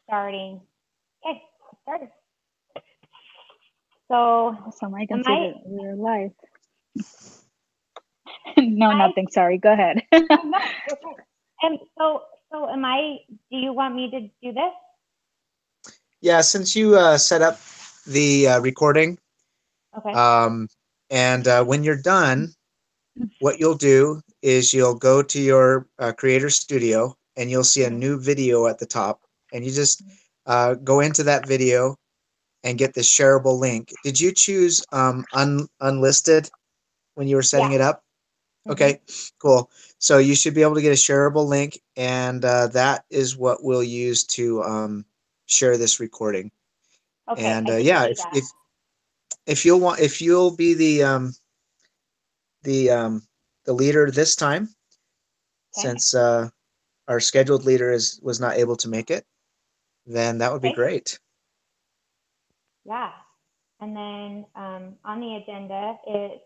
starting. Okay, started. So I can see that we're live. No, nothing. Sorry. Go ahead. No, okay. And so am I? Do you want me to do this? Yeah, since you set up the recording. Okay. And when you're done, what you'll do is you'll go to your Creator Studio and you'll see a new video at the top. And you just go into that video and get the shareable link. Did you choose unlisted when you were setting it up? Okay, cool. So you should be able to get a shareable link, and that is what we'll use to share this recording. Okay. And yeah, if you'll be the leader this time, since our scheduled leader was not able to make it, then that would be great. Yeah. And then on the agenda, it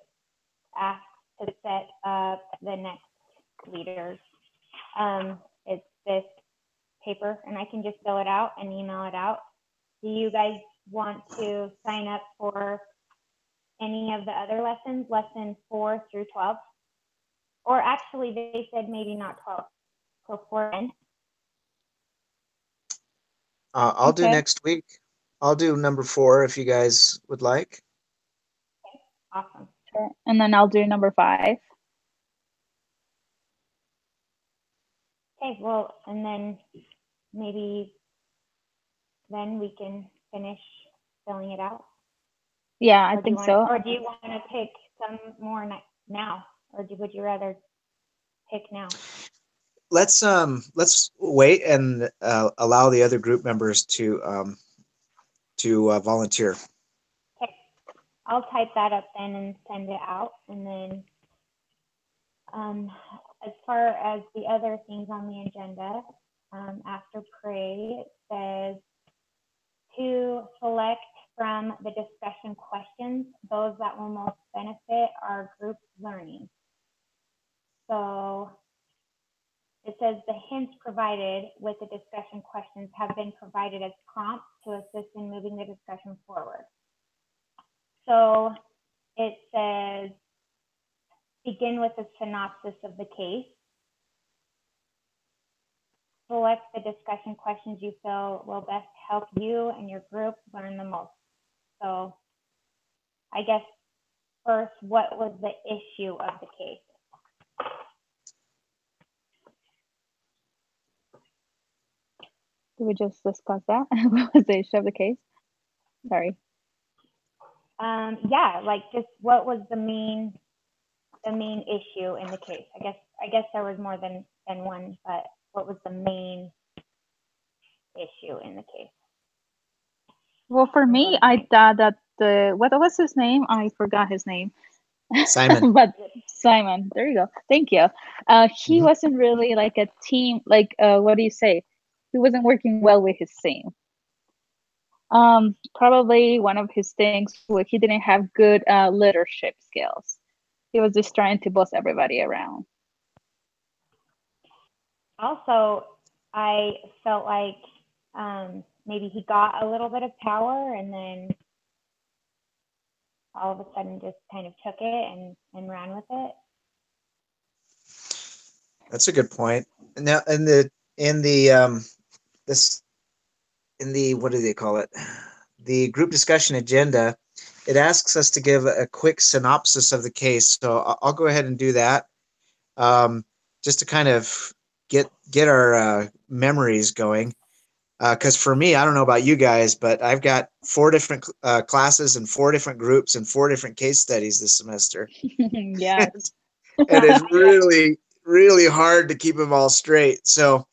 asks to set up the next leaders. It's this paper, and I can just fill it out and email it out. Do you guys want to sign up for any of the other lessons, lesson 4 through 12? Or actually, they said maybe not 12, so 4 and 10. I'll do next week. I'll do number 4 if you guys would like. Okay, awesome. Sure. And then I'll do number 5. Okay, well, and then maybe then we can finish filling it out. Yeah, I think so. Or do you want to pick some more now, or would you rather pick now? Let's wait and allow the other group members to volunteer. Okay, I'll type that up then and send it out, and then as far as the other things on the agenda, after pray, it says to select from the discussion questions those that will most benefit our group learning. So it says the hints provided with the discussion questions have been provided as prompts to assist in moving the discussion forward. So it says begin with a synopsis of the case. Select the discussion questions you feel will best help you and your group learn the most. So I guess first, what was the issue of the case? Did we just discuss that? What was the issue of the case? Sorry. Yeah, like just what was the main issue in the case? I guess there was more than one, but what was the main issue in the case? Well, for me, I thought that what was his name? I forgot his name. Simon. But Simon, there you go. Thank you. He wasn't really like a team. Like, what do you say? He wasn't working well with his team. Probably one of his things was he didn't have good leadership skills. He was just trying to boss everybody around. Also, I felt like maybe he got a little bit of power and then all of a sudden just kind of took it and ran with it. That's a good point. Now, in the what do they call it? The group discussion agenda, it asks us to give a quick synopsis of the case. So I'll go ahead and do that, just to kind of get our memories going. Because for me, I don't know about you guys, but I've got 4 different classes and 4 different groups and 4 different case studies this semester. Yeah. And it's really, really hard to keep them all straight. So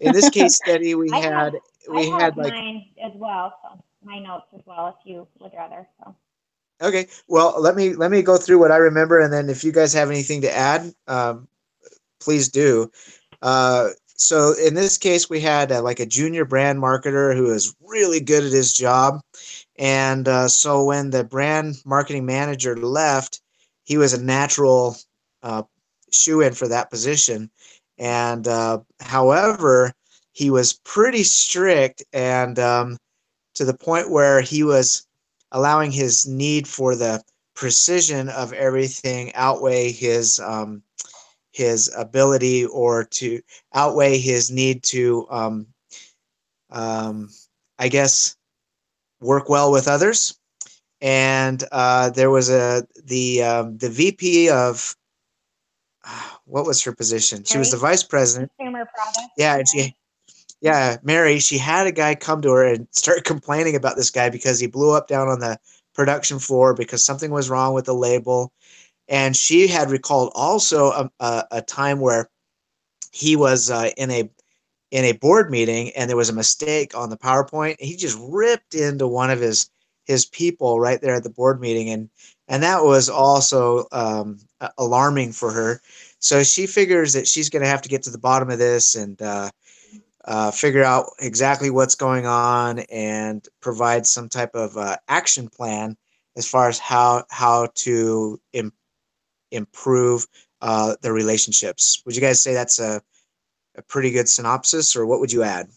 in this case study, we had like mine as well. So my notes as well, if you would rather. So. Okay. Well, let me go through what I remember, and then if you guys have anything to add, please do. So in this case, we had like a junior brand marketer who is really good at his job. And so when the brand marketing manager left, he was a natural shoe-in for that position. And however, he was pretty strict, and to the point where he was allowing his need for the precision of everything outweigh his ability, or to outweigh his need to I guess work well with others. And there was the VP of what was her position? She was the vice president. Consumer product. Yeah, and Mary, she had a guy come to her and start complaining about this guy because he blew up down on the production floor because something was wrong with the label. And she had recalled also a time where he was in a board meeting and there was a mistake on the PowerPoint. He just ripped into one of his people right there at the board meeting, and that was also alarming for her. So she figures that she's going to have to get to the bottom of this and figure out exactly what's going on and provide some type of action plan as far as how to improve the relationships. Would you guys say that's a pretty good synopsis, or what would you add?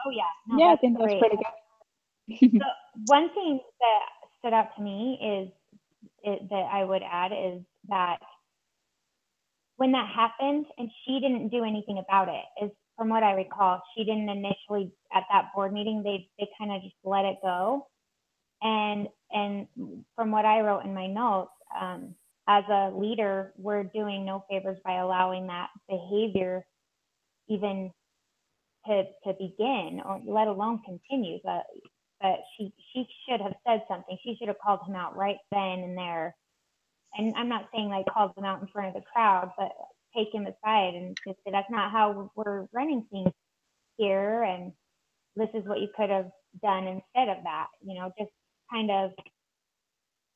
Oh yeah, no, Yeah, I that's think that's great. pretty good. So one thing that stood out to me that I would add is that when that happened and she didn't do anything about it, is from what I recall, she didn't initially at that board meeting, they kind of just let it go. And from what I wrote in my notes, as a leader, we're doing no favors by allowing that behavior even to begin, or let alone continue. But she should have said something. She should have called him out right then and there. And I'm not saying like called him out in front of the crowd, but take him aside and just say, that's not how we're running things here, and this is what you could have done instead of that. Just kind of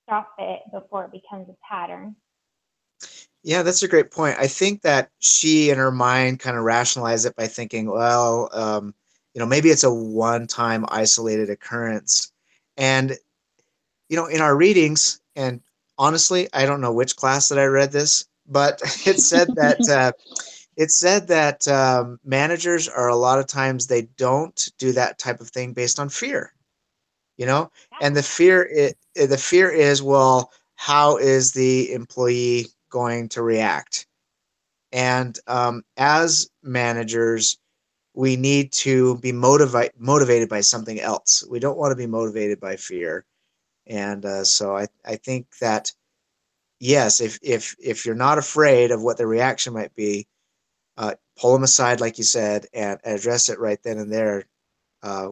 stop it before it becomes a pattern. Yeah, that's a great point. I think that she in her mind kind of rationalized it by thinking, well, maybe it's a one-time isolated occurrence. And, in our readings, and honestly, I don't know which class that I read this, but it said that managers are a lot of times they don't do that type of thing based on fear, and the fear is, well, how is the employee going to react? And as managers, we need to be motivated by something else. We don't want to be motivated by fear. And so I think that, yes, if you're not afraid of what the reaction might be, pull them aside, like you said, and address it right then and there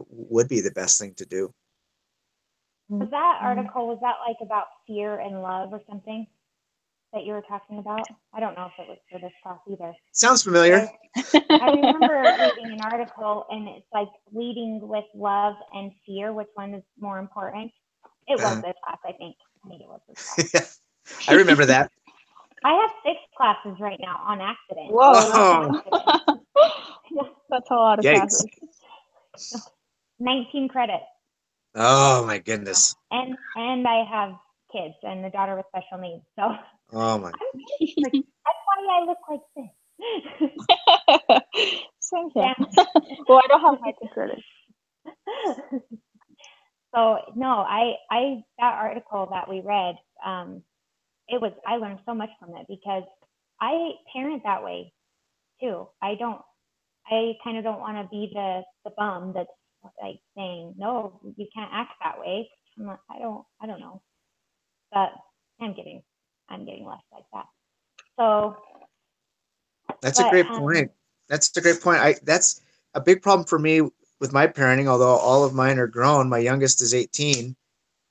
would be the best thing to do. Was that article, was that like about fear and love or something that you were talking about? I don't know if it was for this class either. Sounds familiar. I remember reading an article, and it's like leading with love and fear. Which one is more important? It was this class, I think. I think it was this class. I remember that. I have 6 classes right now on accident. Whoa. That's a lot of classes. 19 credits. Oh my goodness. And I have kids and a daughter with special needs. So oh my. That's why I look like this. Same here. Well, I don't have 19 credits. So no, I that article that we read, I learned so much from it because I parent that way too. I kind of don't want to be the bum that's like saying, no, you can't act that way. I don't know, but I'm getting less like that. So that's a great point. That's a great point. That's a big problem for me with my parenting, although all of mine are grown. My youngest is 18.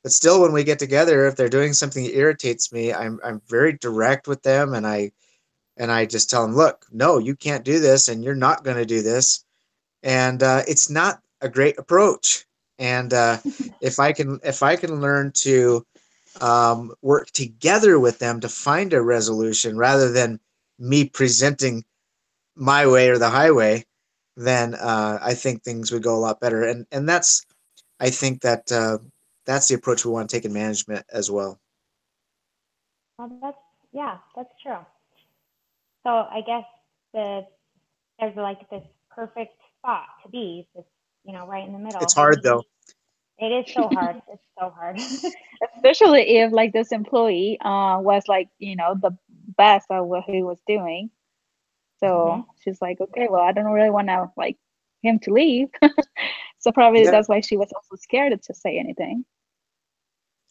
But still, when we get together, if they're doing something that irritates me, I'm very direct with them, and I just tell them, look, no, you can't do this, and you're not going to do this, and it's not a great approach. And if I can learn to work together with them to find a resolution rather than me presenting my way or the highway, then I think things would go a lot better. And I think that that's the approach we want to take in management as well. Well, that's true. So I guess there's like this perfect spot to be, just, right in the middle. It's hard though. It is so hard. It's so hard. Especially if like this employee was like, the best at what he was doing. So she's like, okay, well, I don't really want to like him to leave. So probably Yeah, that's why she was also scared to say anything.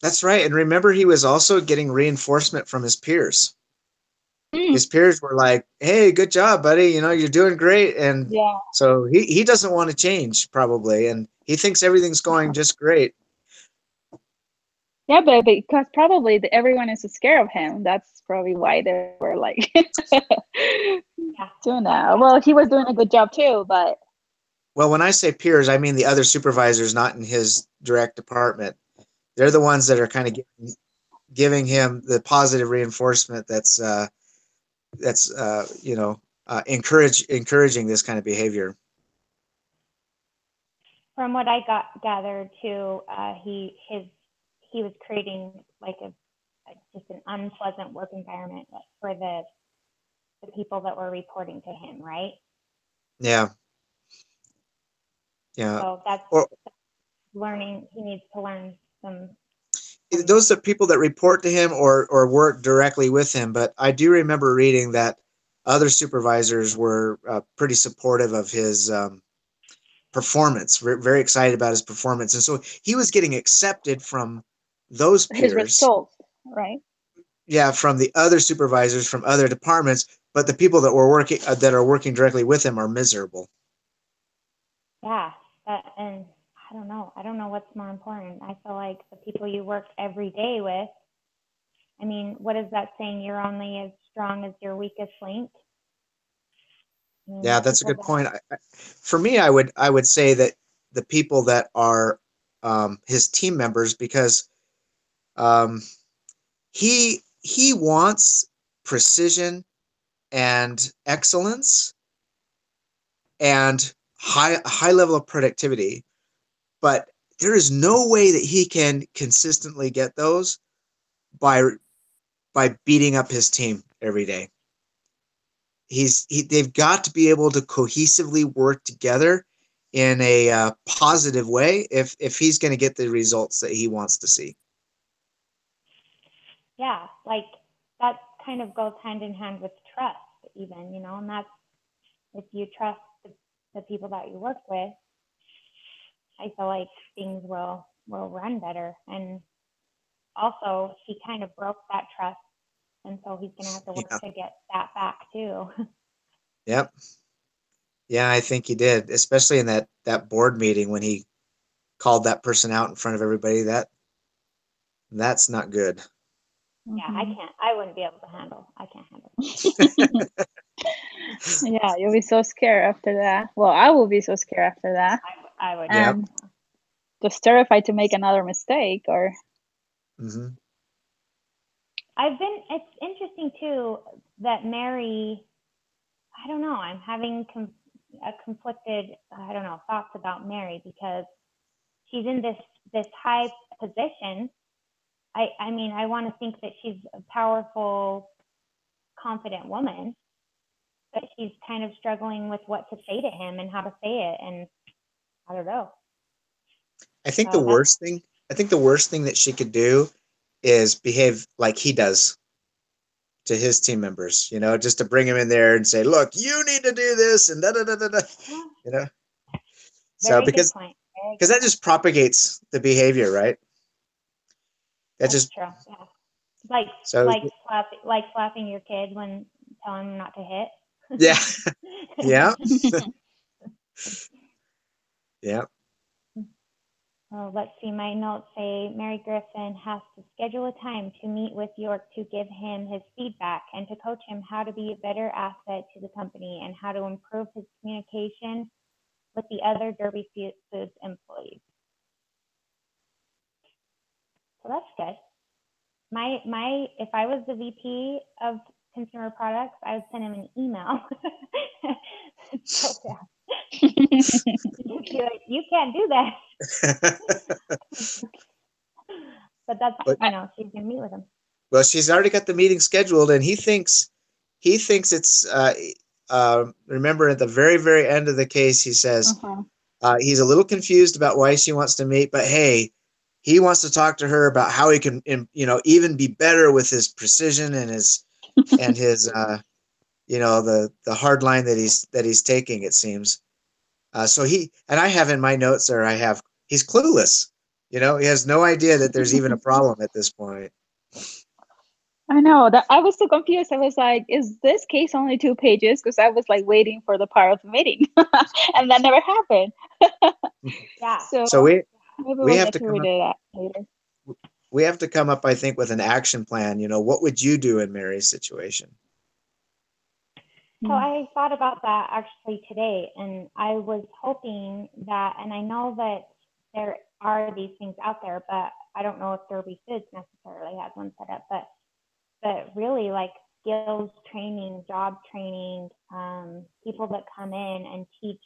that's right. And remember, he was also getting reinforcement from his peers. Mm, His peers were like, "Hey, good job, buddy. You're doing great." And yeah. so he doesn't want to change probably, and he thinks everything's going just great. Yeah, but because probably everyone is scared of him. That's probably why they were like Yeah. doing that. Well, he was doing a good job too, but Well, when I say peers, I mean the other supervisors not in his direct department. They're the ones that are kind of giving him the positive reinforcement that's encouraging this kind of behavior. From what I gathered too, he was creating like just an unpleasant work environment for the people that were reporting to him, right? Yeah. So that's Or learning. He needs to learn some. those are people that report to him or work directly with him. But I do remember reading that other supervisors were pretty supportive of his performance, very excited about his performance. And so he was getting accepted from those his peers. results, right? Yeah, from the other supervisors from other departments, but the people that are working directly with him are miserable. Yeah, and I don't know. I don't know what's more important. I feel like the people you work every day with. I mean, what is that saying? You're only as strong as your weakest link. Yeah, that's a good point. For me, I would say that the people that are his team members, because um, he wants precision and excellence and high level of productivity, but there is no way that he can consistently get those by beating up his team every day. They've got to be able to cohesively work together in a positive way if he's going to get the results that he wants to see. Yeah, like that kind of goes hand in hand with trust, even, and that's if you trust the people that you work with, I feel like things will run better. And also, he kind of broke that trust, and so he's going to have to work to get that back too. Yep. Yeah, I think he did, especially in that board meeting when he called that person out in front of everybody. That's not good. Yeah, I wouldn't be able to handle. I can't handle it. Yeah, you'll be so scared after that. Well, I will be so scared after that. I would. And just terrified to make another mistake or. Mm-hmm. It's interesting too that Mary, I don't know, I'm having conflicted, I don't know, thoughts about Mary because she's in this high position. I mean, I want to think that she's a powerful, confident woman, but she's kind of struggling with what to say to him and how to say it. And I don't know. I think the worst thing that she could do is behave like he does to his team members, just to bring him in there and say, look, you need to do this and da da da da da, So because that just propagates the behavior, right? That's true. Yeah. Like slapping your kid when telling him not to hit. Yeah. Yeah. Yeah. Oh, let's see. My notes say Mary Griffin has to schedule a time to meet with York to give him his feedback and to coach him how to be a better asset to the company and how to improve his communication with the other Derby Foods employees. So that's good. If I was the VP of consumer products, I would send him an email. So like, you can't do that. But that's, she's gonna meet with him. Well, she's already got the meeting scheduled, and he thinks it's remember at the very, very end of the case, he says Uh-huh. he's a little confused about why she wants to meet, but hey, he wants to talk to her about how he can, even be better with his precision and his the hard line that he's taking, it seems. So I have in my notes, or he's clueless. He has no idea that there's even a problem at this point. I know that I was so confused. I was like, is this case only 2 pages? Because I was like waiting for the part of the meeting, and that never happened. Yeah. So maybe we we'll have get to to come read up. it later. We have to come up, I think, with an action plan. What would you do in Mary's situation? So I thought about that actually today, and I was hoping that, and I know that there are these things out there, but I don't know if Derby Foods necessarily has one set up, but really like skills training, job training, people that come in and teach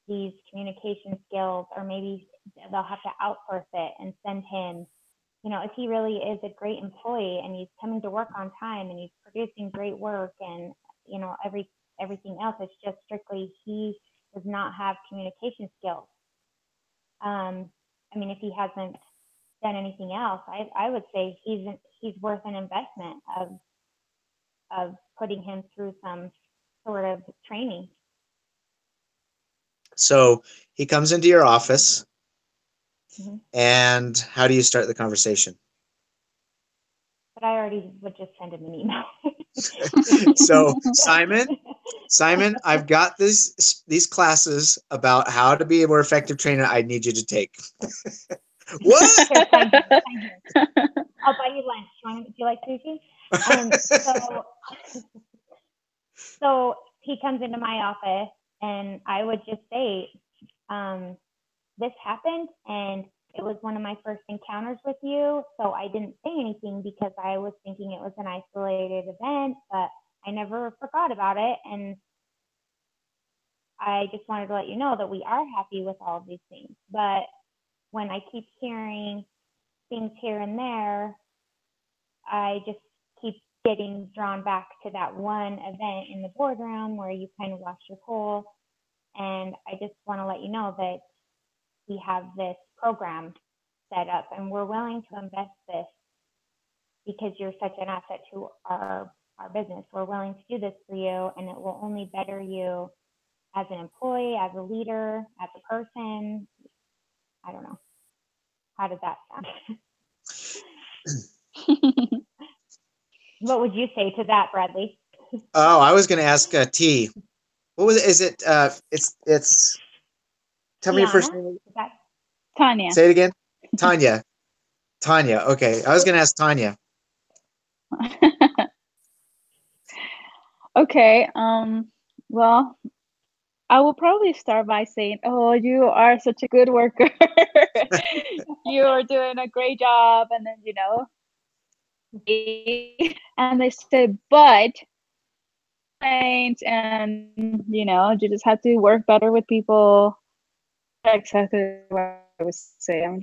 these communication skills, or maybe they'll have to outsource it and send him, if he really is a great employee and he's coming to work on time and he's producing great work and, everything else, it's just strictly he does not have communication skills. If he hasn't done anything else, I would say he's worth an investment of putting him through some sort of training. So he comes into your office, Mm-hmm. and how do you start the conversation? But I already would just send him an email. So Simon, I've got these classes about how to be a more effective trainer. I need you to take. What? Here, sign here. I'll buy you lunch. Do you like sushi? So he comes into my office, and I would just say, this happened, and it was one of my first encounters with you. So I didn't say anything because I was thinking it was an isolated event, but I never forgot about it. And I just wanted to let you know that we are happy with all of these things. But when I keep hearing things here and there, I just keep getting drawn back to that one event in the boardroom where you kind of lost your cool. And I just want to let you know that we have this program set up, and we're willing to invest this because you're such an asset to our business. We're willing to do this for you, and it will only better you as an employee, as a leader, as a person. I don't know. How does that sound? What would you say to that, Bradley? Oh, I was going to ask T. What was it? Is it? It's. Tell me your first name. Tanya. Say it again. Tanya. Tanya. Okay, I was going to ask Tanya. Okay. Well, I will probably start by saying, "Oh, you are such a good worker. You are doing a great job." And then, and they say, "But, and you just have to work better with people." That's exactly what I would say. I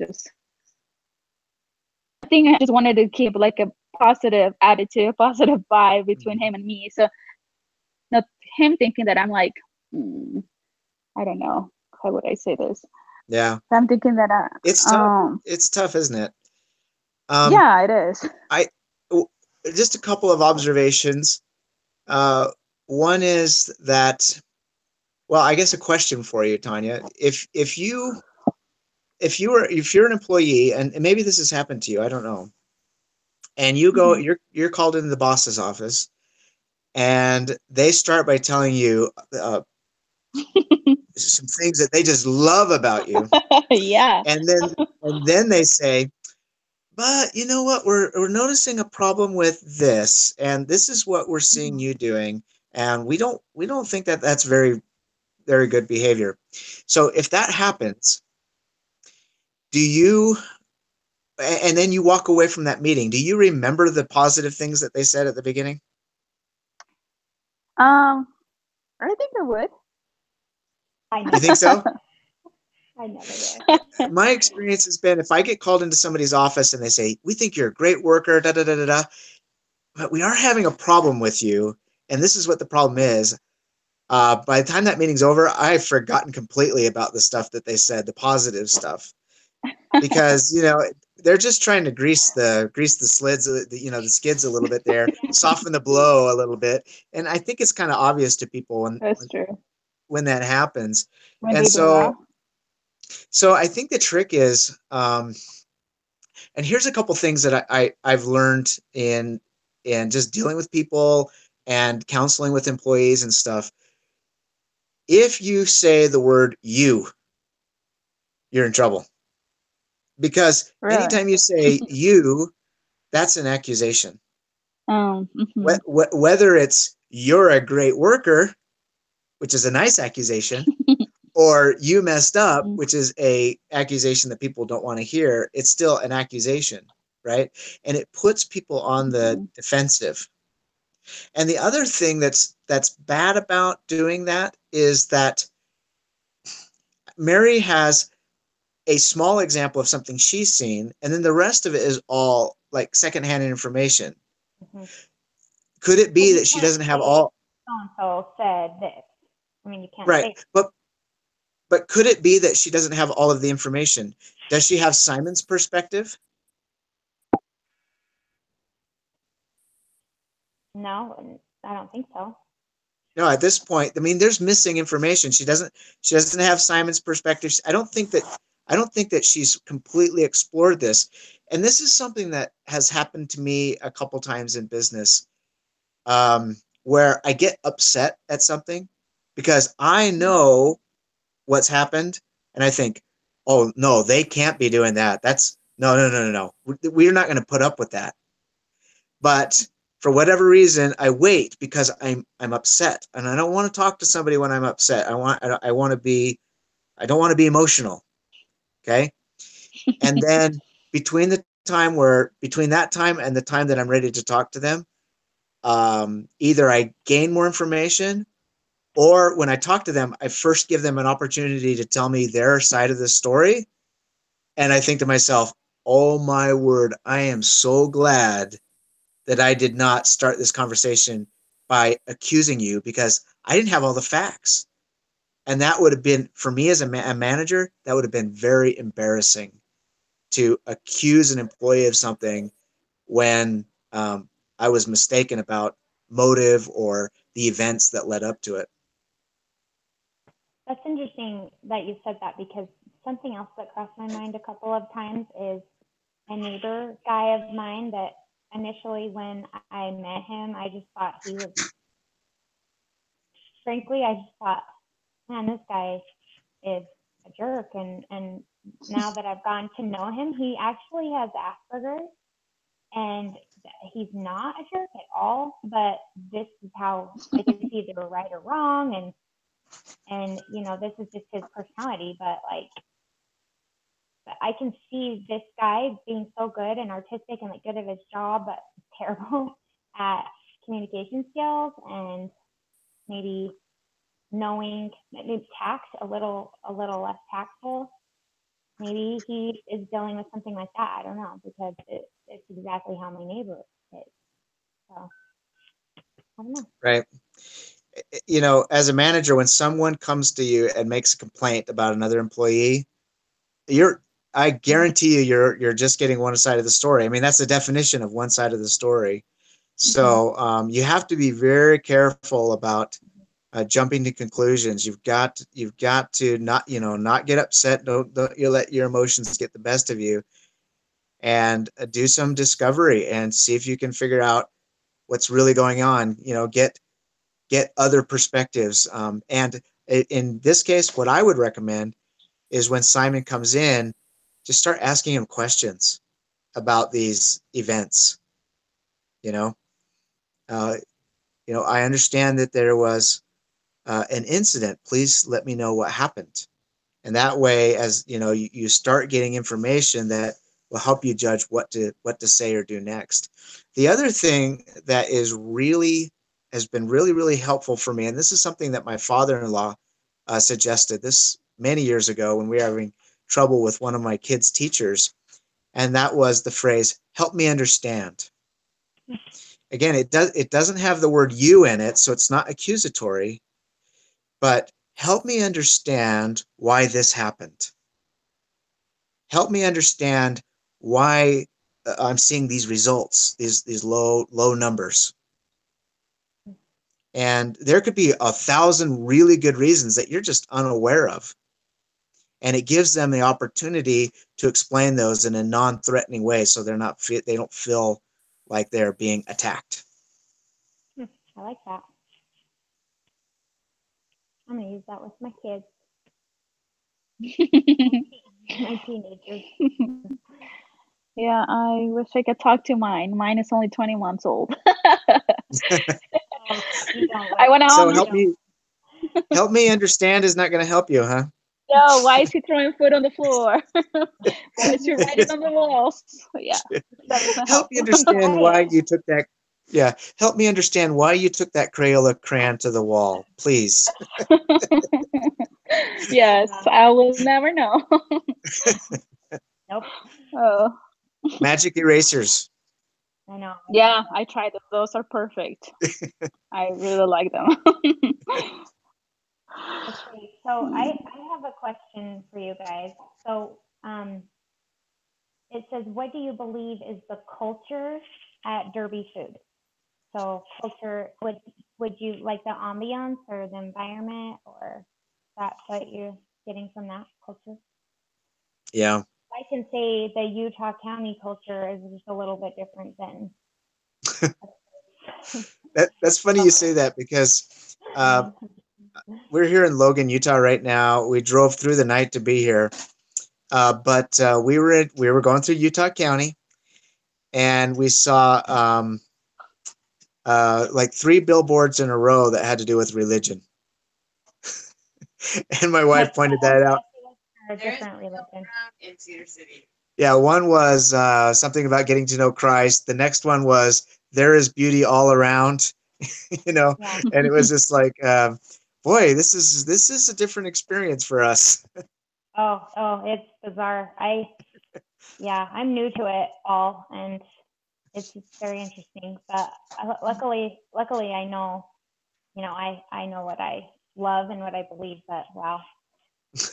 think I just wanted to keep like a positive attitude, a positive vibe between him and me. So not him thinking that I'm like, I don't know, how would I say this? Yeah. So I'm thinking that it's tough. It's tough, isn't it? Yeah, it is. Just a couple of observations. One is that, well, I guess a question for you, Tanya. If you're an employee, and maybe this has happened to you, I don't know, and you go, you're called into the boss's office, and they start by telling you some things that they just love about you. Yeah. And then they say, but you know what? We're noticing a problem with this, and this is what we're seeing you doing, and we don't think that that's very, very good behavior. So if that happens, do you, and then you walk away from that meeting, do you remember the positive things that they said at the beginning? I think I would. I know. You think so? I never did. My experience has been, if I get called into somebody's office and they say, we think you're a great worker, da da da da da, but we are having a problem with you, and this is what the problem is. By the time that meeting's over, I've forgotten completely about the stuff that they said, the positive stuff, because they're just trying to grease the slids, the skids a little bit there, soften the blow a little bit, and I think it's kind of obvious to people That's true. when that happens, When and they do that. so I think the trick is, and here's a couple things that I've learned in just dealing with people and counseling with employees and stuff. If you say the word you're in trouble, because Really? anytime you say you, that's an accusation. Mhm. Whether it's you're a great worker, which is a nice accusation, or you messed up, which is a accusation that people don't want to hear, it's still an accusation, right? And it puts people on the defensive. And the other thing that's bad about doing that is that Mary has a small example of something she's seen, and then the rest of it is all like secondhand information. Could it be that she doesn't have all? So said this. I mean, you can't Right, say. but could it be that she doesn't have all of the information? Does she have Simon's perspective? No, I don't think so. No, at this point, I mean, there's missing information. She doesn't have Simon's perspective. I don't think that she's completely explored this. And this is something that has happened to me a couple times in business, where I get upset at something because I know what's happened, and I think, oh no, they can't be doing that. That's no. We're not going to put up with that. But for whatever reason, I wait because I'm upset, and I don't want to talk to somebody when I'm upset. I want to be I don't want to be emotional. Okay, and then between that time and the time that I'm ready to talk to them, either I gain more information, or when I talk to them, I first give them an opportunity to tell me their side of the story, and I think to myself, "Oh my word, I am so glad that I did not start this conversation by accusing you, because I didn't have all the facts." And that would have been, for me as a manager, that would have been very embarrassing to accuse an employee of something when I was mistaken about motive or the events that led up to it. That's interesting that you said that, because something else that crossed my mind a couple of times is a neighbor guy of mine that initially when I met him, I just thought he was, frankly, I just thought, man, this guy is a jerk. And now that I've gotten to know him, he actually has Asperger's, and he's not a jerk at all, but this is how, like, it's either right or wrong, and this is just his personality. But like, I can see this guy being so good and artistic and like good at his job, but terrible at communication skills, and maybe knowing, maybe tact, a little less tactful. Maybe he is dealing with something like that. I don't know, because it's exactly how my neighbor is. So I don't know. Right. As a manager, when someone comes to you and makes a complaint about another employee, I guarantee you're just getting one side of the story. I mean, that's the definition of one side of the story. So you have to be very careful about jumping to conclusions. You've got to not get upset. Don't you let your emotions get the best of you, and do some discovery and see if you can figure out what's really going on. Get other perspectives. And in this case, what I would recommend is when Simon comes in, just start asking him questions about these events. You know, uh, I understand that there was an incident. Please let me know what happened. And that way, as you start getting information that will help you judge what to say or do next. The other thing that has been really, really helpful for me, and this is something that my father-in-law suggested this many years ago when we were having trouble with one of my kids' teachers, and that was the phrase, "Help me understand." Again, it doesn't have the word "you" in it, so it's not accusatory, but help me understand why this happened. Help me understand why I'm seeing these results, these low numbers. And there could be 1,000 really good reasons that you're just unaware of. And it gives them the opportunity to explain those in a non-threatening way, so they don't feel like they're being attacked. I like that. I'm gonna use that with my kids, my teenagers. Yeah, I wish I could talk to mine. Mine is only 20 months old. You don't I want to So help me understand is not going to help you, huh? No, why is he throwing food on the floor? Why is he writing on the walls? Yeah, that doesn't Help help. me understand why you took that. Yeah, help me understand why you took that Crayola crayon to the wall, please. Yes, I will never know. Nope. Oh, Magic erasers. I know. yeah, I tried them. Those are perfect. I really like them. Okay, so I have a question for you guys. So it says, what do you believe is the culture at Derby Food? So culture, would you like the ambiance or the environment, or that's what you're getting from that culture? Yeah. I can say the Utah County culture is just a little bit different than. That's funny you say that, because we're here in Logan, Utah right now. We drove through the night to be here, but we were going through Utah County, and we saw like 3 billboards in a row that had to do with religion. And my wife pointed that out. A different religion. In Cedar City. Yeah, one was something about getting to know Christ. The next one was there is beauty all around, Yeah. and it was just like, boy, this is a different experience for us. Oh, it's bizarre. I'm new to it all, and it's very interesting. But luckily, I know, I know what I love and what I believe. But wow,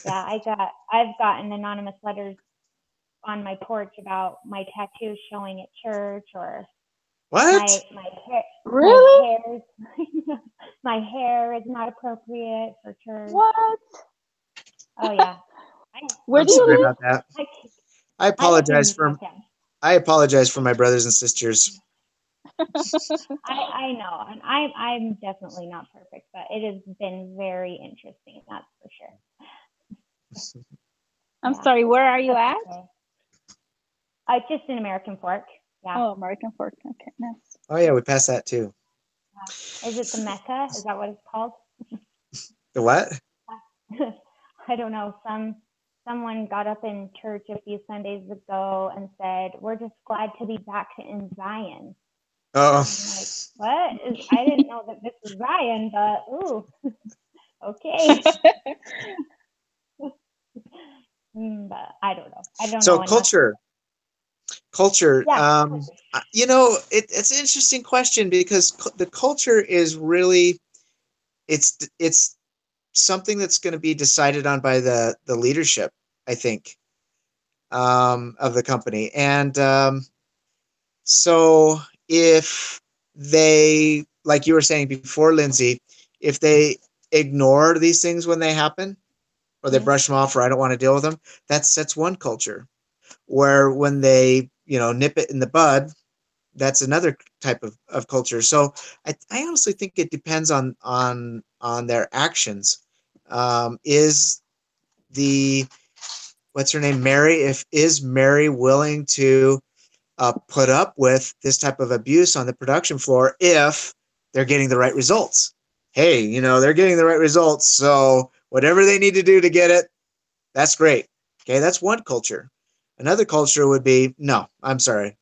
yeah, I've gotten anonymous letters on my porch about my tattoos showing at church, or What? my hair, Really? my hair is not appropriate for church. What? Oh yeah. Where I'm do you sorry live? about that. I live in Utah. I apologize for my brothers and sisters. I know, and I'm definitely not perfect, but it has been very interesting. That's for sure. I'm sorry, where are you at? Okay. Just in American Fork. Yeah. Oh, American Fork. Okay, nice. Oh yeah, we passed that too. Is it the Mecca? Is that what it's called? The what? I don't know. Someone got up in church a few Sundays ago and said, "We're just glad to be back in Zion." Oh. I'm like, what? I didn't know that this was Zion, but ooh, okay. But I don't know. I don't So know enough. culture. Yeah. It's an interesting question, because the culture is really, it's something that's going to be decided on by the leadership, I think, of the company. And so if they, like you were saying before, Lindsay, if they ignore these things when they happen, or they brush them off, or I don't want to deal with them, that's one culture. Where when they, nip it in the bud, that's another type of culture. So I honestly think it depends on their actions. Is the what's her name, Mary? Is Mary willing to put up with this type of abuse on the production floor if they're getting the right results? Hey, they're getting the right results, so whatever they need to do to get it, that's great. Okay, that's one culture. Another culture would be, no, I'm sorry,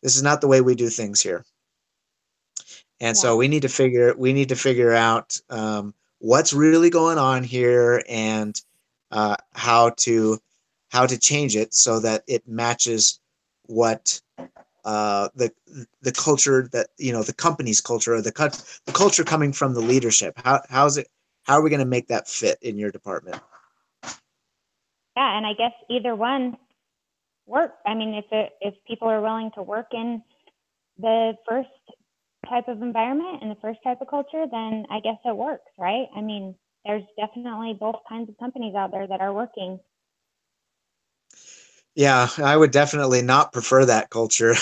this is not the way we do things here. And so we need to figure out what's really going on here, and how to change it so that it matches what the culture that the company's culture, or the culture coming from the leadership. How's it how are we going to make that fit in your department? Yeah, and I guess either one work. I mean, if people are willing to work in the first type of environment and the first type of culture, then I guess it works, right? I mean, there's definitely both kinds of companies out there that are working. Yeah, I would definitely not prefer that culture.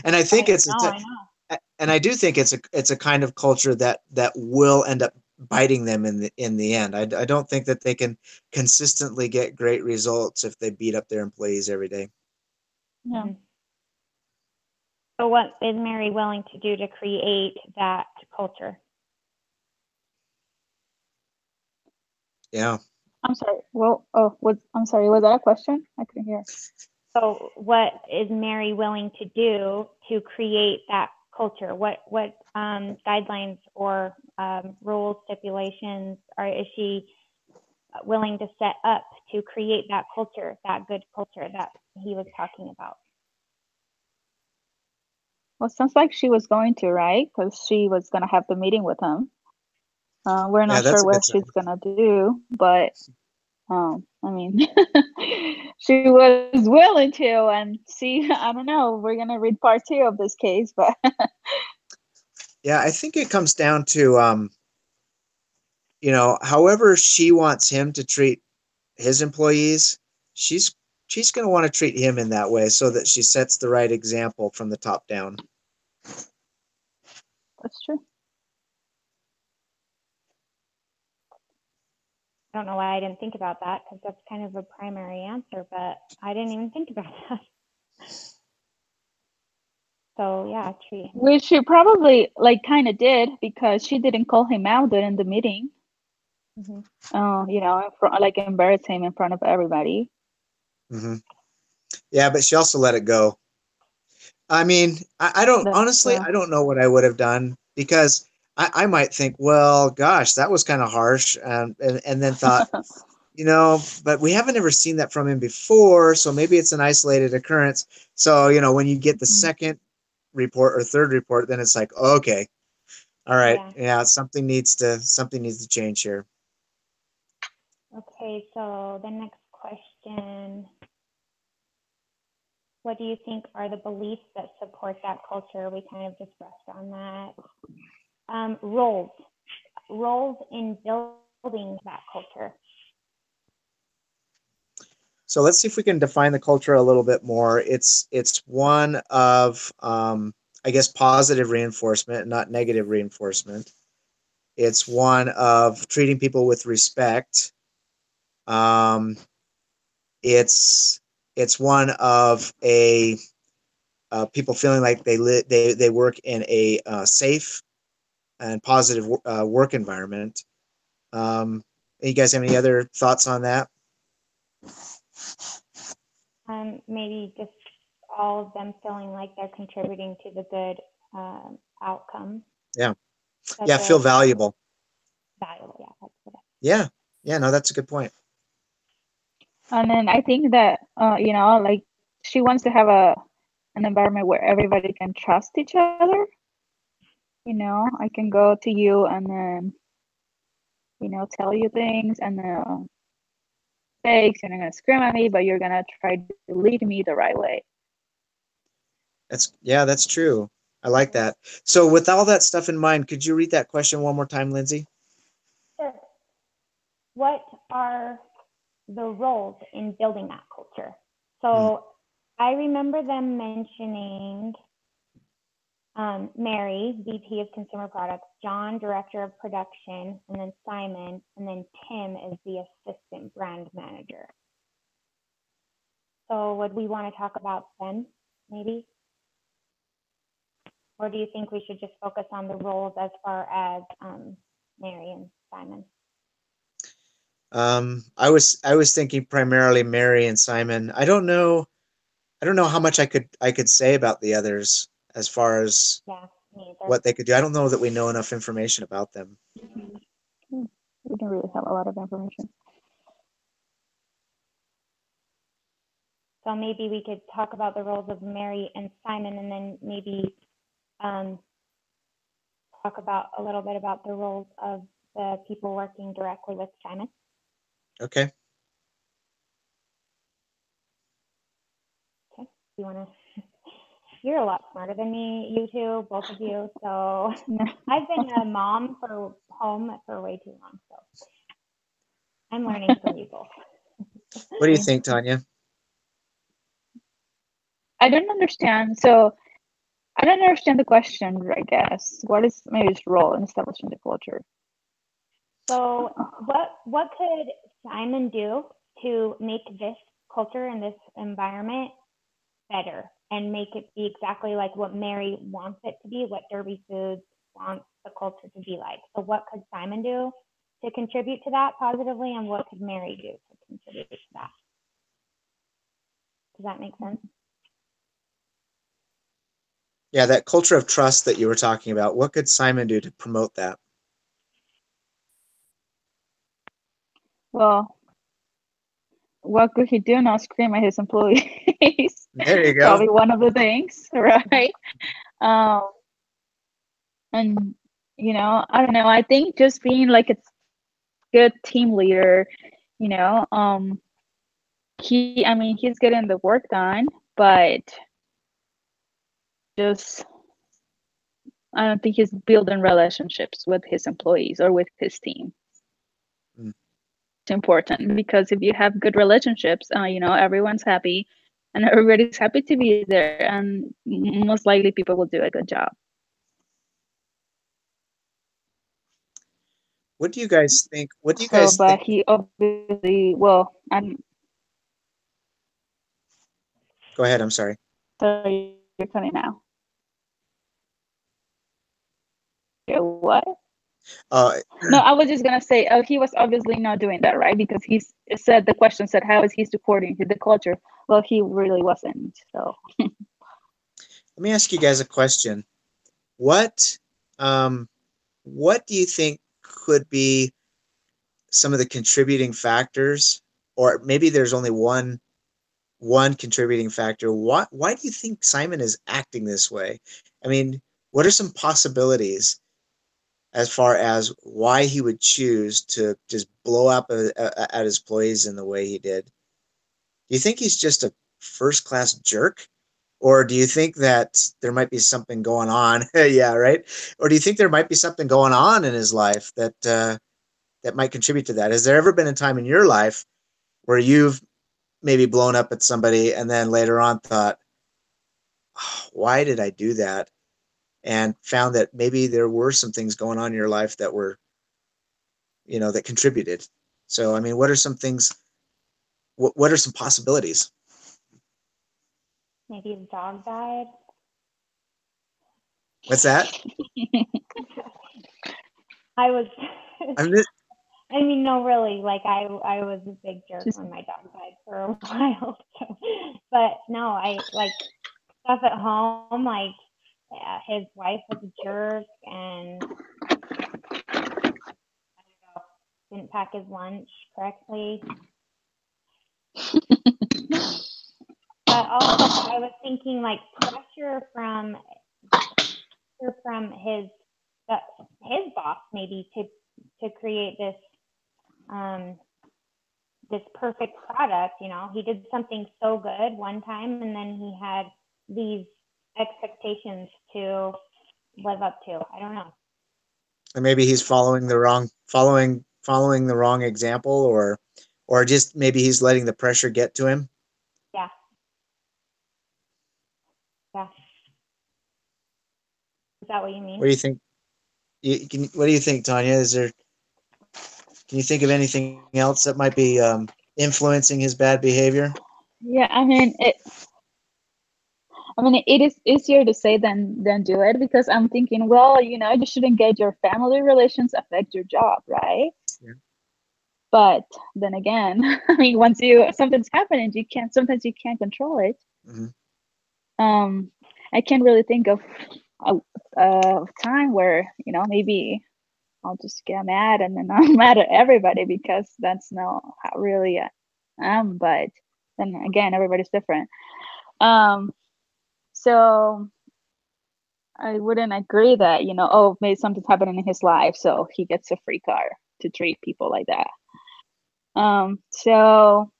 And I think I know. and I do think it's a kind of culture that will end up biting them in the end. I don't think that they can consistently get great results if they beat up their employees every day. Yeah. Mm-hmm. So what is Mary willing to do to create that culture? Yeah. I'm sorry. Well, I'm sorry. Was that a question? I couldn't hear. So what is Mary willing to do to create that culture? What guidelines or rules, stipulations is she willing to set up to create that culture, that good culture that he was talking about? Well, sounds like she was going to, right? Because she was going to have the meeting with him. We're Yeah, not that's sure a what good sign. she's going to do, but I mean, she was willing to, and see, I don't know, we're going to read part 2 of this case, but Yeah, I think it comes down to however she wants him to treat his employees, she's going to want to treat him in that way so that she sets the right example from the top down. that's true. I don't know why I didn't think about that, because that's kind of a primary answer, but I didn't even think about that. So yeah, treat him. Which she probably kind of did, because she didn't call him out during the meeting. Like embarrass him in front of everybody. Mm-hmm. Yeah, but she also let it go. I mean, I don't honestly, I don't know what I would have done, because I might think, well, gosh, that was kind of harsh, and then thought, but we haven't ever seen that from him before, so maybe it's an isolated occurrence. So, when you get the second report or third report, then it's like, okay, all right, yeah, something needs to change here. Okay, so the next question. What do you think are the beliefs that support that culture? We kind of just brushed on that. Roles in building that culture. So let's see if we can define the culture a little bit more. It's one of, I guess, positive reinforcement, not negative reinforcement. It's one of treating people with respect. It's one of people feeling like they work in a safe and positive work environment. You guys have any other thoughts on that? Maybe just all of them feeling like they're contributing to the good outcome. Yeah. Yeah, feel valuable. Valuable, yeah. That's what Yeah. Yeah, no, that's a good point. And then I think that, she wants to have an environment where everybody can trust each other. I can go to you and then, tell you things, and then mistakes, you're not going to scream at me, but you're going to try to lead me the right way. That's true. I like that. So with all that stuff in mind, could you read that question one more time, Lindsay? Sure. What are the roles in building that culture? So I remember them mentioning Mary, VP of Consumer Products, John, Director of Production, and then Simon, and then Tim is the Assistant Brand Manager. So would we want to talk about them, maybe? Or do you think we should just focus on the roles as far as Mary and Simon? I was thinking primarily Mary and Simon. I don't know how much I could say about the others as far as what they could do. I don't know that we know enough information about them. We don't really have a lot of information. So maybe we could talk about the roles of Mary and Simon, and then maybe talk about a little bit about the roles of the people working directly with Simon. Okay. Okay. You want to? You're a lot smarter than me, you two, both of you. So I've been a mom for home for way too long. So I'm learning from you both. What do you think, Tanya? I don't understand. So I don't understand the question, I guess. What is maybe his role in establishing the culture? So what could Simon do to make this culture and this environment better and make it be exactly like what Mary wants it to be, what Derby Foods wants the culture to be like? So what could Simon do to contribute to that positively, and what could Mary do to contribute to that? Does that make sense? Yeah, that culture of trust that you were talking about, what could Simon do to promote that? Well, what could he do? Not scream at his employees. There you go. Probably one of the things, right? Um, and I don't know. I think just being like a good team leader, he's getting the work done, but just I don't think he's building relationships with his employees or with his team. Mm. It's important because if you have good relationships, everyone's happy and everybody's happy to be there, and most likely people will do a good job. What do you guys think? What do you So, guys but think? he obviously, I'm Go ahead. I'm sorry. sorry, you're cutting out. What? No, I was just gonna say, he was obviously not doing that, right? Because the question said, how is he supporting the culture? Well, he really wasn't. So Let me ask you guys a question. What what do you think could be some of the contributing factors, or maybe there's only one contributing factor? Why do you think Simon is acting this way? I mean, what are some possibilities as far as why he would choose to just blow up at his employees in the way he did? Do you think he's just a first class jerk? Or do you think that there might be something going on? Yeah, right. Or do you think there might be something going on in his life that might contribute to that? Has there ever been a time in your life where you've maybe blown up at somebody and then later on thought, oh, why did I do that? And found that maybe there were some things going on in your life that were, that contributed. So, I mean, what are some things? What are some possibilities? Maybe his dog died. What's that? I was. I'm just, I mean, no, really. Like I was a big jerk when my dog died for a while. So, but no, I like stuff at home. Like his wife was a jerk and I don't know, didn't pack his lunch correctly. But also, I was thinking like pressure from his boss maybe to create this this perfect product. He did something so good one time, and then he had these expectations to live up to. I don't know. and maybe he's following the wrong example, or just maybe he's letting the pressure get to him. Yeah. Is that what you mean? What do you think? What do you think, Tanya? Can you think of anything else that might be influencing his bad behavior? yeah, it is easier to say than do it, because I'm thinking, well, you shouldn't get your family relations affect your job, right? Yeah. But then again, once something's happening, sometimes you can't control it. Mm-hmm. I can't really think of a time where maybe I'll just get mad and then I'm mad at everybody, because that's not how really I am. But then again, everybody's different. So I wouldn't agree that, oh, maybe something's happening in his life, so he gets a free car to treat people like that. So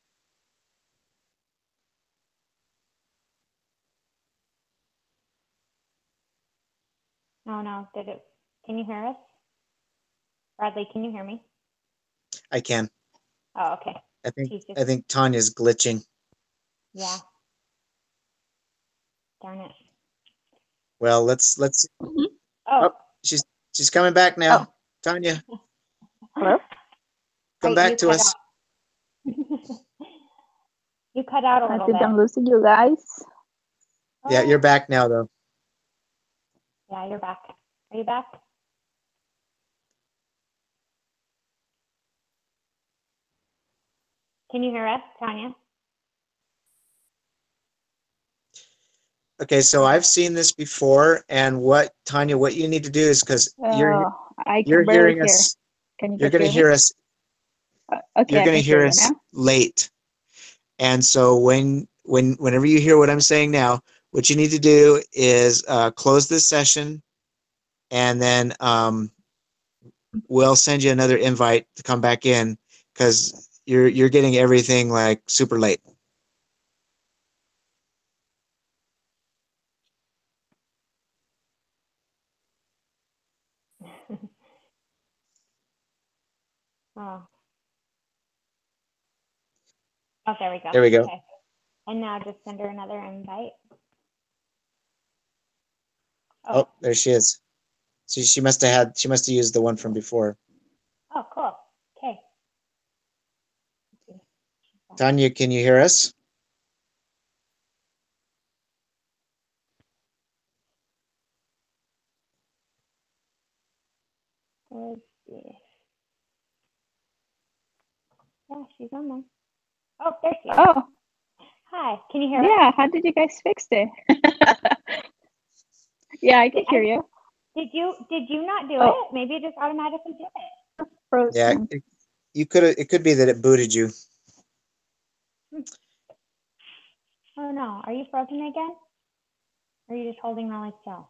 No, can you hear us? Bradley, can you hear me? I can. Oh, okay. I think Tanya's glitching. Yeah. Darn it. Well, let's. mhm. Oh, she's coming back now. Oh. Tanya, Hello? come back to us. You cut out a I little think bit. I'm losing you guys. Yeah, you're back now, though. Yeah, you're back. Are you back? Can you hear us, Tanya? Okay, so I've seen this before, and Tanya, what you need to do is because I you're can barely hearing hear. us, Can you you're guys going to hear me? hear us. Okay, You're I going to can hear hear you us now. late, and so whenever you hear what I'm saying now, what you need to do is close this session, and then we'll send you another invite to come back in because you're getting everything like super late. Oh. Oh, there we go. There we go. Okay. And now just send her another invite. Oh, there she is. So she must have used the one from before. Oh, cool. Okay. Tanya, can you hear us? Let's see. Yeah, she's on there. Oh, there she is. Oh, Hi. Can you hear us? yeah. How did you guys fix it? Yeah, I can hear you. Did you not do Oh. it? Maybe it just automatically did it. Frozen. Yeah, it could be that it booted you. Oh no. Are you frozen again? Or are you just holding really still?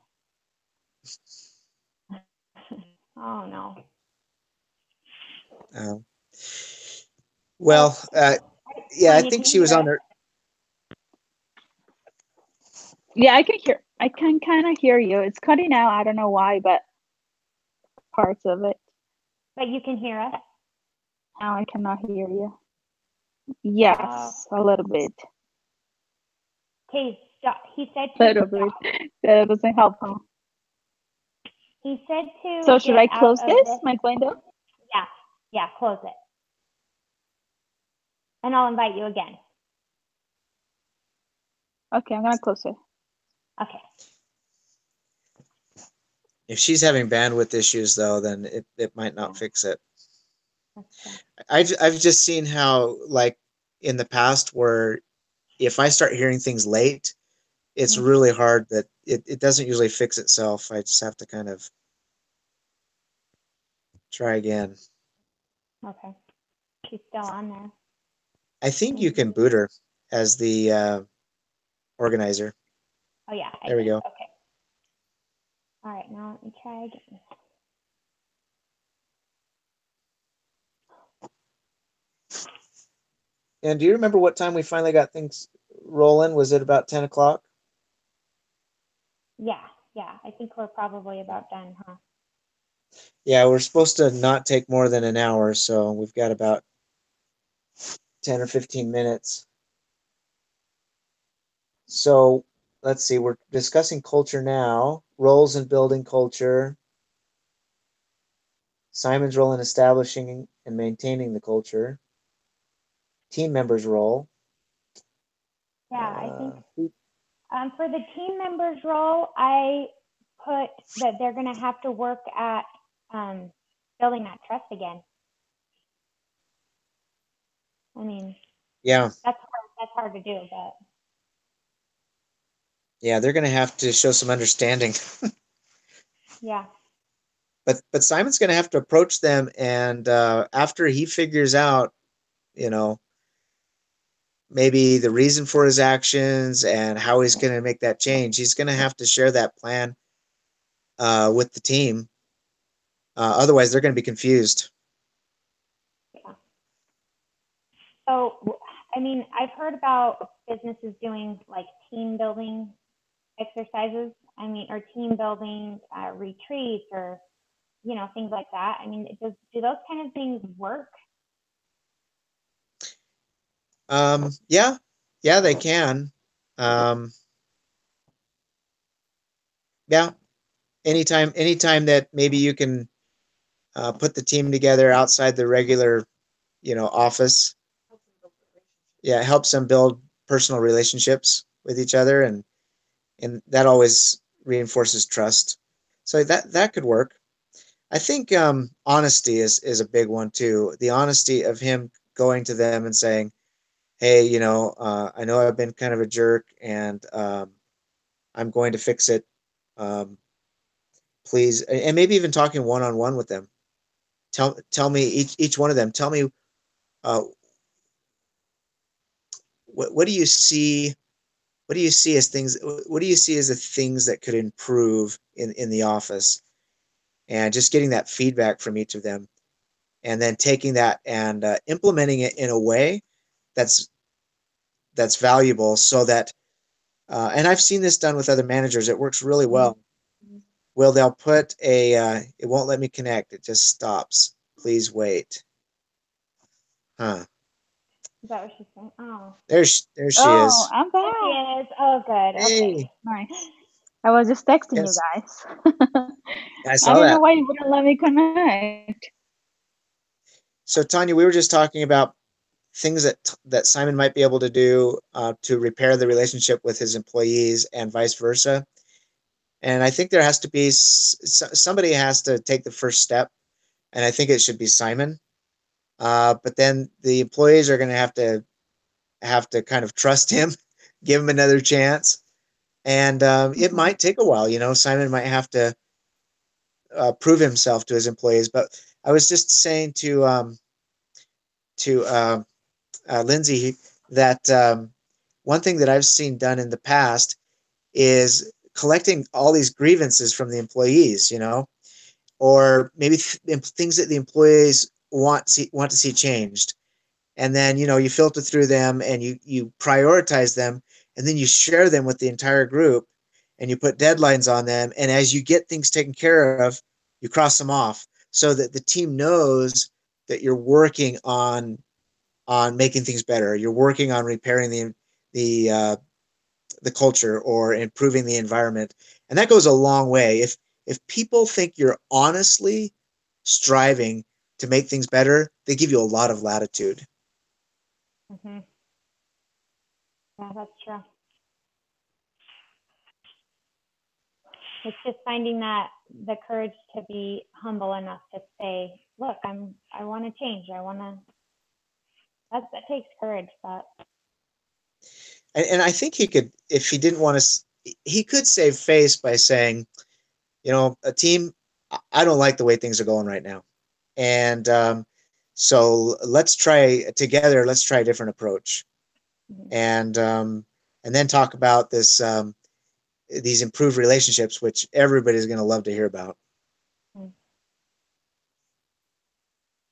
Oh no. Well, yeah, I Tanya, think can she you was hear on us? there. Yeah, I can hear. I can kind of hear you. It's cutting out. I don't know why, but parts of it. But you can hear us? Now I cannot hear you. Yes, a little bit. Okay, stop. He said A to little bit. That doesn't help. Huh? He said to So should get I close out of this, this. my window? Yeah, close it. And I'll invite you again. Okay, I'm gonna close it. Okay. If she's having bandwidth issues, though, then it might not fix it. Okay. I've just seen how, like, in the past, where if I start hearing things late, it's really hard that it doesn't usually fix itself. I just have to kind of try again. Okay. She's still on there. I think you can boot her as the organizer. Oh yeah. There we go. Okay. All right, now let me try again. And do you remember what time we finally got things rolling? Was it about 10 o'clock? Yeah. I think we're probably about done, huh? Yeah, we're supposed to not take more than an hour, so we've got about 10 or 15 minutes. So let's see, we're discussing culture now, roles in building culture, Simon's role in establishing and maintaining the culture, team members' role. Yeah, I think for the team members role, I put that they're going to have to work at building that trust again. I mean, Yeah, that's hard to do, but yeah, they're going to have to show some understanding. yeah. But Simon's going to have to approach them, and after he figures out, you know, maybe the reason for his actions and how he's going to make that change, he's going to have to share that plan with the team. Otherwise, they're going to be confused. Yeah. So, I mean, I've heard about businesses doing like team building exercises. I mean, or team building retreats, or things like that. I mean, do those kind of things work? Yeah, they can. Um, yeah, anytime that maybe you can put the team together outside the regular, office. Yeah, it helps them build personal relationships with each other, and that always reinforces trust. So that could work. I think honesty is a big one too. The honesty of him going to them and saying, "Hey, I know I've been kind of a jerk, and I'm going to fix it. Um, please," and maybe even talking one on one with them. Tell me, each one of them. Tell me, uh, what do you see? What do you see as things? What do you see as the things that could improve in the office? And just getting that feedback from each of them, and then taking that and implementing it in a way that's valuable, so that and I've seen this done with other managers. It works really well. Well, they'll put it won't let me connect. It just stops. Please wait. Huh. Is that what she's saying? Oh, There she Oh, is. I'm there she back. is. Oh, good. Okay. Hey. Nice. I was just texting you Yes, guys. I I saw don't know that. why you wouldn't let me connect. So Tanya, we were just talking about things that Simon might be able to do to repair the relationship with his employees and vice versa. And I think there has to be somebody has to take the first step, and I think it should be Simon. But then the employees are going to have to kind of trust him, give him another chance, and it might take a while. Simon might have to prove himself to his employees. But I was just saying to Lindsay that one thing that I've seen done in the past is collecting all these grievances from the employees, or maybe things that the employees want to see changed. And then, you filter through them, and you prioritize them, and then you share them with the entire group, and you put deadlines on them. And as you get things taken care of, you cross them off, so that the team knows that you're working on making things better. You're working on repairing the culture, or improving the environment. And that goes a long way. If people think you're honestly striving to make things better, they give you a lot of latitude. Mm-hmm. Yeah, that's true. It's just finding the courage to be humble enough to say, "Look, I want to change. I want to." That takes courage. But And I think he could, if he didn't want to, he could save face by saying, a team, I don't like the way things are going right now, and so let's try together. Let's try a different approach, mm-hmm. And then talk about these improved relationships, which everybody's going to love to hear about.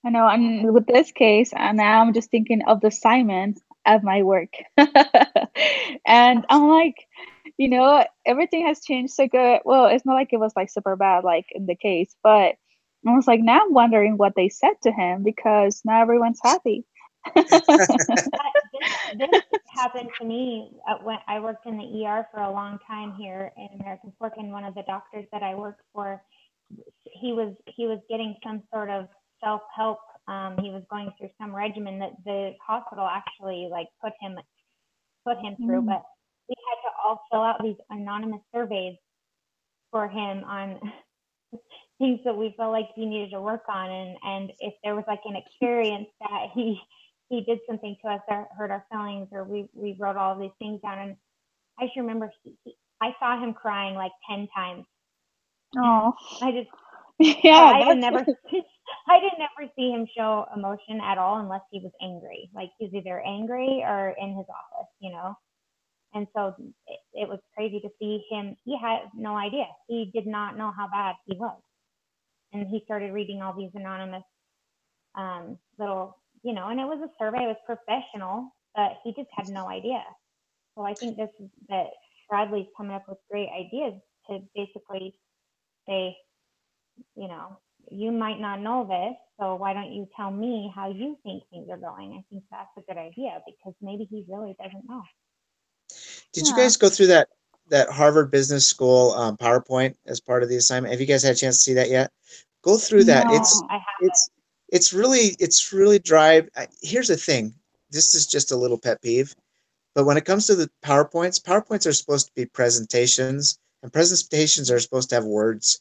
I know, and with this case, and now I'm just thinking of the Simon at my work. And I'm like, everything has changed so good. Well, it's not like it was like super bad, like in the case, but I was like, now I'm wondering what they said to him, because now everyone's happy. This happened to me when I worked in the ER for a long time here in American Fork, and one of the doctors that I worked for, he was getting some sort of self-help. He was going through some regimen that the hospital actually like put him through, but we had to all fill out these anonymous surveys for him on things that we felt like he needed to work on, and if there was like an experience that he did something to us that hurt our feelings, or we wrote all of these things down. And I just remember I saw him crying like 10 times. Oh, I just yeah, I didn't never see him show emotion at all unless he was angry. Like he's either angry or in his office, And so it was crazy to see him. He had no idea. He did not know how bad he was. And he started reading all these anonymous little, and it was a survey, it was professional, but he just had no idea. So I think that Bradley's coming up with great ideas to basically say, you might not know this, so why don't you tell me how you think things are going? I think that's a good idea, because maybe he really doesn't know. Did you guys go through that Harvard Business School PowerPoint as part of the assignment? Have you guys had a chance to see that yet? Go through that. No. It's really dry. Here's the thing. This is just a little pet peeve. But when it comes to the PowerPoints are supposed to be presentations, and presentations are supposed to have words.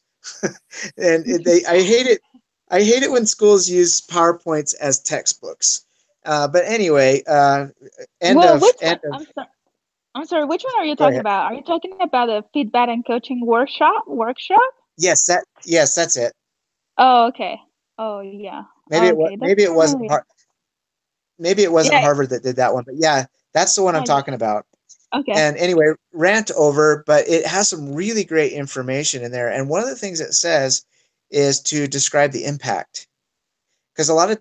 And I hate it. I hate it when schools use PowerPoints as textbooks. But anyway, I'm sorry, which one are you Go talking ahead. about? Are you talking about the feedback and coaching workshop? Yes, that's it. Oh, okay. Oh, yeah. Maybe Okay, maybe it wasn't Harvard that did that one, but yeah, that's the one I'm talking about. Okay. And anyway, rant over, but it has some really great information in there. And one of the things it says is to describe the impact. Because a lot of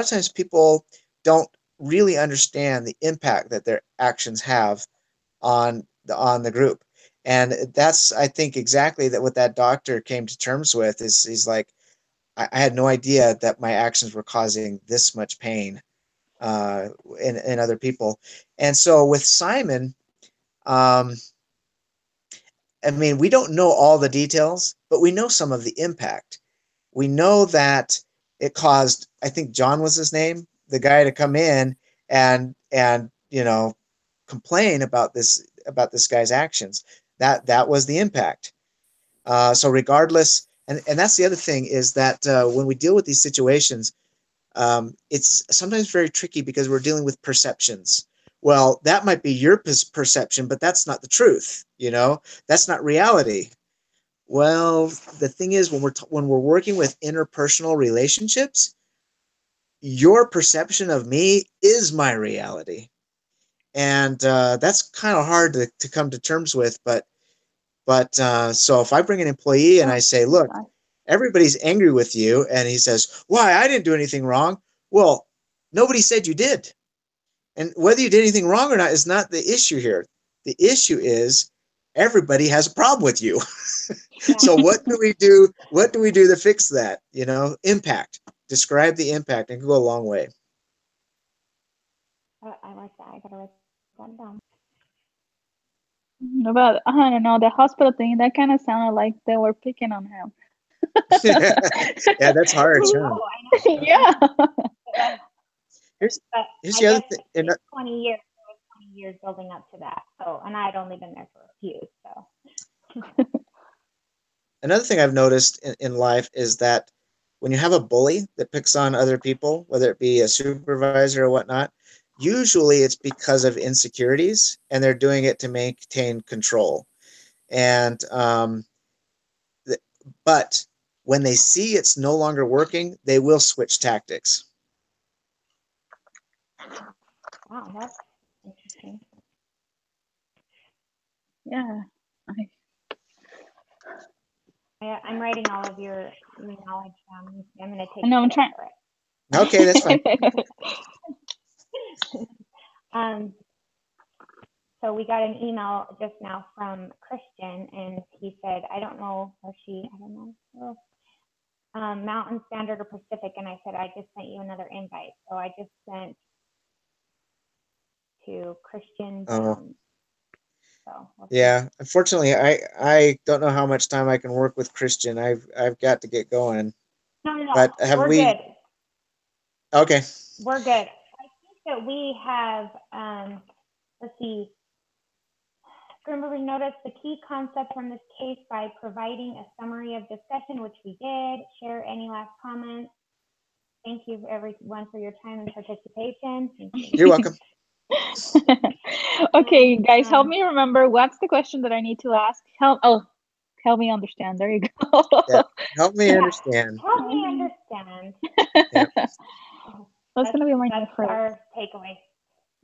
times people don't really understand the impact that their actions have on the group. And that's, I think, exactly what that doctor came to terms with is he's like, I had no idea that my actions were causing this much pain in other people. And so with Simon, I mean, we don't know all the details, but we know some of the impact. We know that it caused, I think John was his name, the guy, to come in and complain about this guy's actions. That was the impact. So regardless, and that's the other thing is that when we deal with these situations, it's sometimes very tricky because we're dealing with perceptions. Well, that might be your perception, but that's not the truth. That's not reality. Well, the thing is, when we're working with interpersonal relationships, your perception of me is my reality, and that's kind of hard to come to terms with. But so if I bring an employee and I say, look, everybody's angry with you, and he says, why? I didn't do anything wrong. Well, nobody said you did. And whether you did anything wrong or not is not the issue here. The issue is everybody has a problem with you. So what do we do? What do we do to fix that? Impact. Describe the impact and go a long way. I like that. I gotta write that down. But I don't know, the hospital thing, that kind of sounded like they were picking on him. Yeah, that's harsh. Huh? Yeah. Here's the other thing. 20 years. 20 years building up to that. So, and I'd only been there for a few. So. Another thing I've noticed in life is that when you have a bully that picks on other people, whether it be a supervisor or whatnot, usually it's because of insecurities, and they're doing it to maintain control. And but when they see it's no longer working, they will switch tactics. Wow, that's interesting. Yeah. I'm writing all of your knowledge down. I'm going to take. No, I'm trying. Okay, that's fine. So we got an email just now from Christian, and he said, I don't know, Mountain Standard or Pacific, and I said, I just sent you another invite. So I just sent to Christian. Yeah, unfortunately, I don't know how much time I can work with Christian. I've got to get going. No. But have we? Good. Okay. We're good. I think that we have. Let's see. Remember, we noticed the key concept from this case by providing a summary of discussion, which we did. Share any last comments. Thank you, everyone, for your time and participation. You're welcome. Okay, guys, help me remember. What's the question that I need to ask? Help me understand. There you go. Yeah, help me understand. Help me understand. Yep. That's gonna be my our takeaway.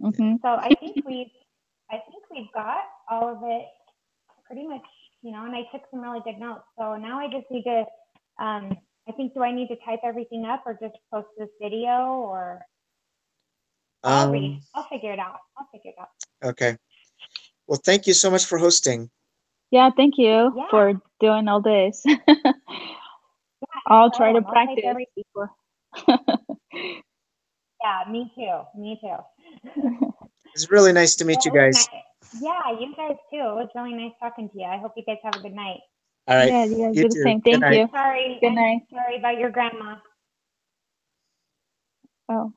Mm-hmm. So I think we've got all of it pretty much, and I took some really good notes. So now I just need to, I think, do I need to type everything up or just post this video, or I'll figure it out. Okay. Well, thank you so much for hosting. Yeah, thank you for doing all this. I'll try to practice before. Yeah, me too. It's really nice to meet you guys. Yeah, you guys too. It was really nice talking to you. I hope you guys have a good night. All right. Yeah, you guys do the too. same. Thank you. Sorry. Good night. Sorry about your grandma. Oh.